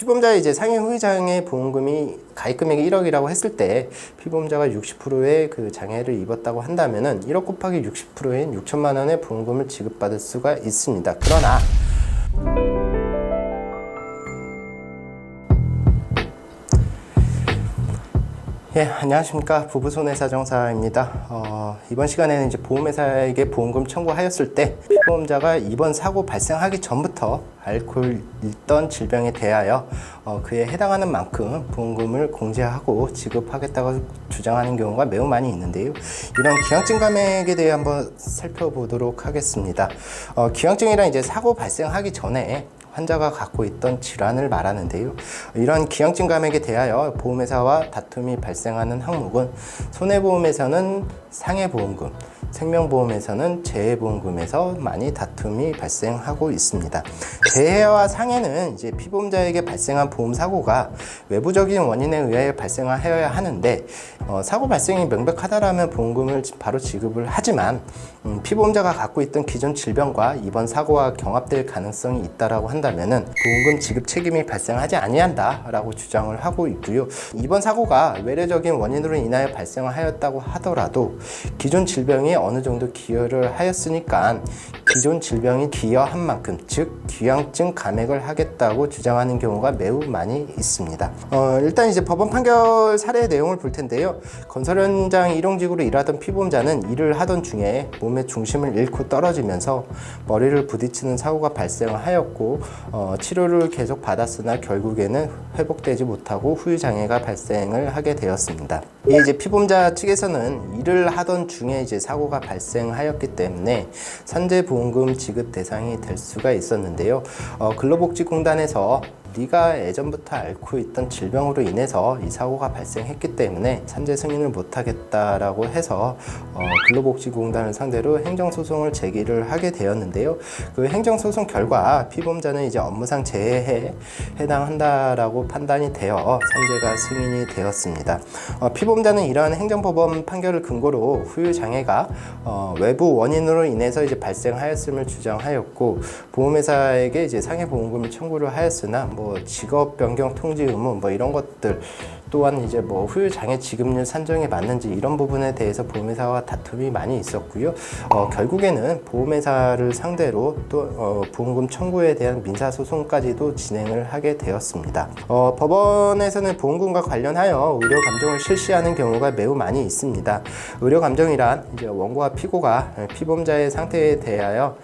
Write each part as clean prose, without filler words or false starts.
피보험자의 이제 상해 후유장애 보험금이 가입 금액이 1억이라고 했을 때 피보험자가 60%의 그 장애를 입었다고 한다면은 1억 곱하기 60%인 6천만 원의 보험금을 지급받을 수가 있습니다. 그러나 예, 안녕하십니까. 부부손해사정사입니다. 이번 시간에는 이제 보험회사에게 보험금 청구하였을 때 피보험자가 이번 사고 발생하기 전부터 앓고 있던 질병에 대하여 그에 해당하는 만큼 보험금을 공제하고 지급하겠다고 주장하는 경우가 매우 많이 있는데요. 이런 기왕증 감액에 대해 한번 살펴보도록 하겠습니다. 기왕증이란 이제 사고 발생하기 전에 환자가 갖고 있던 질환을 말하는데요. 이런 기왕증 감액에 대하여 보험회사와 다툼이 발생하는 항목은 손해보험에서는 상해보험금, 생명보험에서는 재해보험금에서 많이 다툼이 발생하고 있습니다. 재해와 상해는 이제 피보험자에게 발생한 보험사고가 외부적인 원인에 의해 발생하여야 하는데 사고 발생이 명백하다라면 보험금을 바로 지급을 하지만 피보험자가 갖고 있던 기존 질병과 이번 사고와 경합될 가능성이 있다라고 한다면은 보험금 지급 책임이 발생하지 아니한다라고 주장을 하고 있고요. 이번 사고가 외래적인 원인으로 인하여 발생하였다고 하더라도 기존 질병이 어느 정도 기여를 하였으니까 기존 질병이 기여한 만큼 즉 기왕증 감액을 하겠다고 주장하는 경우가 매우 많이 있습니다. 일단 이제 법원 판결 사례 내용을 볼 텐데요. 건설 현장 일용직으로 일하던 피보험자는 일을 하던 중에 몸의 중심을 잃고 떨어지면서 머리를 부딪히는 사고가 발생하였고 치료를 계속 받았으나 결국에는 회복되지 못하고 후유장애가 발생을 하게 되었습니다. 이제 피보험자 측에서는 일을 하던 중에 이제 사고가 발생하였기 때문에 산재보험금 지급 대상이 될 수가 있었는데요. 근로복지공단에서 네가 예전부터 앓고 있던 질병으로 인해서 이 사고가 발생했기 때문에 산재 승인을 못하겠다라고 해서 근로복지공단을 상대로 행정소송을 제기를 하게 되었는데요. 그 행정소송 결과 피보험자는 이제 업무상 재해에 해당한다라고 판단이 되어 산재가 승인이 되었습니다. 피보험자는 이러한 행정법원 판결을 근거로 후유장애가 외부 원인으로 인해서 이제 발생하였음을 주장하였고 보험회사에게 이제 상해보험금을 청구를 하였으나 직업 변경 통지 의무 이런 것들 또한 이제 후유장애 지급률 산정에 맞는지 이런 부분에 대해서 보험회사와 다툼이 많이 있었고요. 결국에는 보험회사를 상대로 또 보험금 청구에 대한 민사소송까지도 진행을 하게 되었습니다. 법원에서는 보험금과 관련하여 의료감정을 실시하는 경우가 매우 많이 있습니다. 의료감정이란 이제 원고와 피고가 피보험자의 상태에 대하여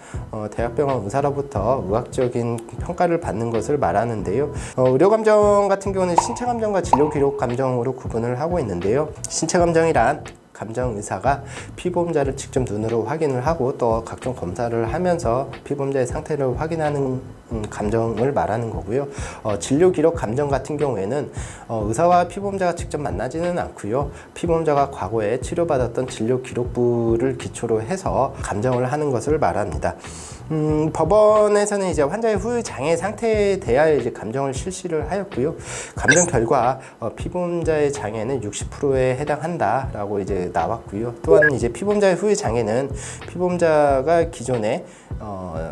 대학병원 의사로부터 의학적인 평가를 받는 것을 말하는데요. 의료감정 같은 경우는 신체감정과 진료기록감정으로 구분을 하고 있는데요. 신체감정이란 감정의사가 피보험자를 직접 눈으로 확인을 하고 또 각종 검사를 하면서 피보험자의 상태를 확인하는 감정을 말하는 거고요. 진료기록 감정 같은 경우에는 의사와 피보험자가 직접 만나지는 않고요. 피보험자가 과거에 치료받았던 진료기록부를 기초로 해서 감정을 하는 것을 말합니다. 법원에서는 이제 환자의 후유장애 상태에 대하여 이제 감정을 실시를 하였고요. 감정 결과 피보험자의 장애는 60%에 해당한다라고 이제 나왔고요. 또한 이제 피보험자의 후유장애는 피보험자가 기존에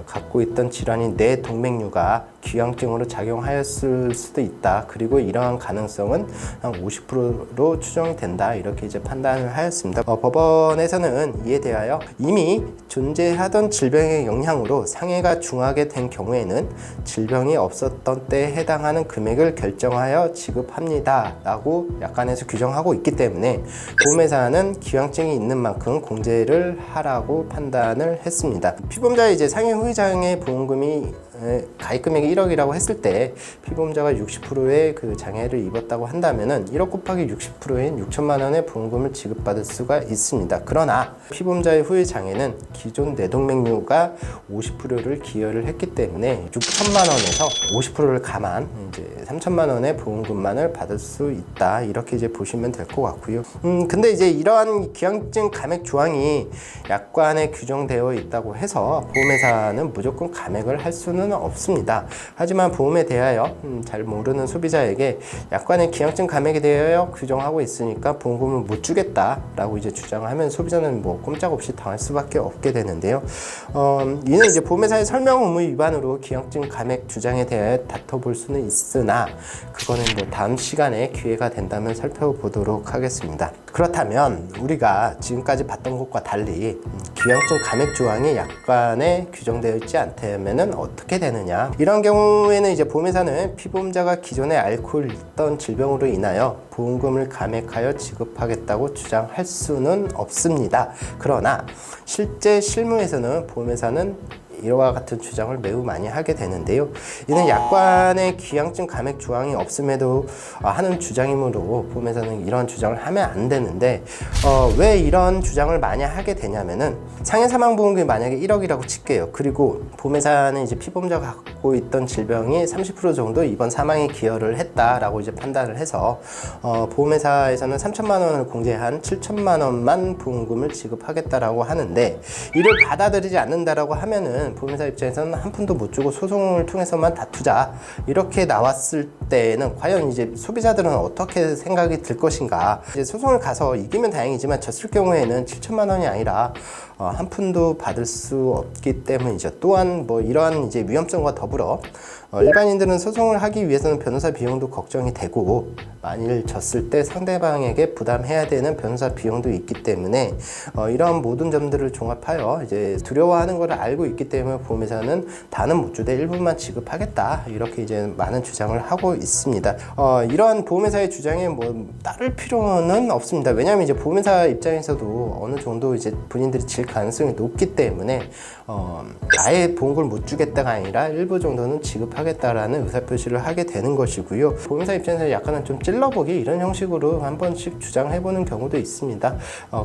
갖고 있던 질환인 뇌동맥류가 기왕증으로 작용하였을 수도 있다. 그리고 이러한 가능성은 한 50%로 추정이 된다. 이렇게 이제 판단을 하였습니다. 법원에서는 이에 대하여 이미 존재하던 질병의 영향으로 상해가 중하게 된 경우에는 질병이 없었던 때에 해당하는 금액을 결정하여 지급합니다. 라고 약관에서 규정하고 있기 때문에 보험회사는 기왕증이 있는 만큼 공제를 하라고 판단을 했습니다. 피보험자의 이제 상해 후유장애 보험금이 가입 금액이 1억이라고 했을 때 피보험자가 60%의 그 장애를 입었다고 한다면은 1억 곱하기 60%인 6천만 원의 보험금을 지급받을 수가 있습니다. 그러나 피보험자의 후유 장애는 기존 뇌동맥류가 50%를 기여를 했기 때문에 6천만 원에서 50%를 감안 이제 3천만 원의 보험금만을 받을 수 있다. 이렇게 이제 보시면 될 것 같고요. 근데 이제 이러한 기왕증 감액 조항이 약관에 규정되어 있다고 해서 보험회사는 무조건 감액을 할 수는 수는 없습니다. 하지만 보험에 대하여 잘 모르는 소비자에게 약관의 기형증 감액에 대하여 규정하고 있으니까 보험금을 못 주겠다라고 이제 주장하면 소비자는 뭐 꼼짝없이 당할 수밖에 없게 되는데요. 이는 이제 보험회사의 설명 의무 위반으로 기형증 감액 주장에 대해 다퉈볼 수는 있으나 그거는 뭐 다음 시간에 기회가 된다면 살펴보도록 하겠습니다. 그렇다면 우리가 지금까지 봤던 것과 달리 기형증 감액 조항이 약관에 규정되어 있지 않다면 어떻게 되느냐, 이런 경우에는 이제 보험회사는 피보험자가 기존에 앓고 있던 질병으로 인하여 보험금을 감액하여 지급하겠다고 주장할 수는 없습니다. 그러나 실제 실무에서는 보험회사는 이와 같은 주장을 매우 많이 하게 되는데요. 이는 약관에 기형증 감액 조항이 없음에도 하는 주장이므로 보험회사는 이런 주장을 하면 안 되는데, 왜 이런 주장을 많이 하게 되냐면은 상해 사망 보험금이 만약에 1억이라고 칠게요. 그리고 보험회사는 이제 피보험자가 갖고 있던 질병이 30% 정도 이번 사망에 기여를 했다라고 이제 판단을 해서 보험회사에서는 3천만 원을 공제한 7천만 원만 보험금을 지급하겠다라고 하는데, 이를 받아들이지 않는다라고 하면은 보험회사 입장에서는 한 푼도 못 주고 소송을 통해서만 다투자, 이렇게 나왔을 때는 과연 이제 소비자들은 어떻게 생각이 들 것인가. 이제 소송을 가서 이기면 다행이지만 졌을 경우에는 7천만 원이 아니라 한 푼도 받을 수 없기 때문이죠. 또한 뭐 이러한 이제 위험성과 더불어 일반인들은 소송을 하기 위해서는 변호사 비용도 걱정이 되고, 만일 졌을 때 상대방에게 부담해야 되는 변호사 비용도 있기 때문에 이러한 모든 점들을 종합하여 이제 두려워하는 것을 알고 있기 때문에 보험회사는 다는 못 주되 일부만 지급하겠다, 이렇게 이제 많은 주장을 하고 있습니다. 이러한 보험회사의 주장에 뭐 따를 필요는 없습니다. 왜냐하면 이제 보험회사 입장에서도 어느 정도 이제 본인들이 질 가능성이 높기 때문에 아예 보험금을 못 주겠다가 아니라 일부 정도는 지급하겠다라는 의사표시를 하게 되는 것이고요. 보험사 입장에서 약간은 좀 찔러보기, 이런 형식으로 한 번씩 주장해보는 경우도 있습니다.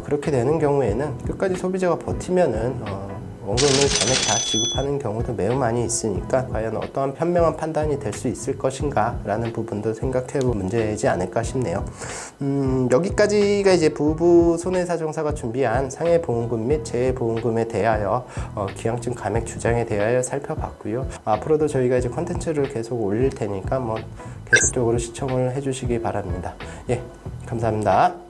그렇게 되는 경우에는 끝까지 소비자가 버티면은 원금을 전액 다 지급하는 경우도 매우 많이 있으니까 과연 어떠한 현명한 판단이 될 수 있을 것인가 라는 부분도 생각해볼 문제이지 않을까 싶네요. 여기까지가 이제 부부 손해사정사가 준비한 상해보험금 및 재해보험금에 대하여 기형증 감액 주장에 대하여 살펴봤고요. 앞으로도 저희가 이제 컨텐츠를 계속 올릴 테니까 뭐 계속적으로 시청을 해주시기 바랍니다. 예, 감사합니다.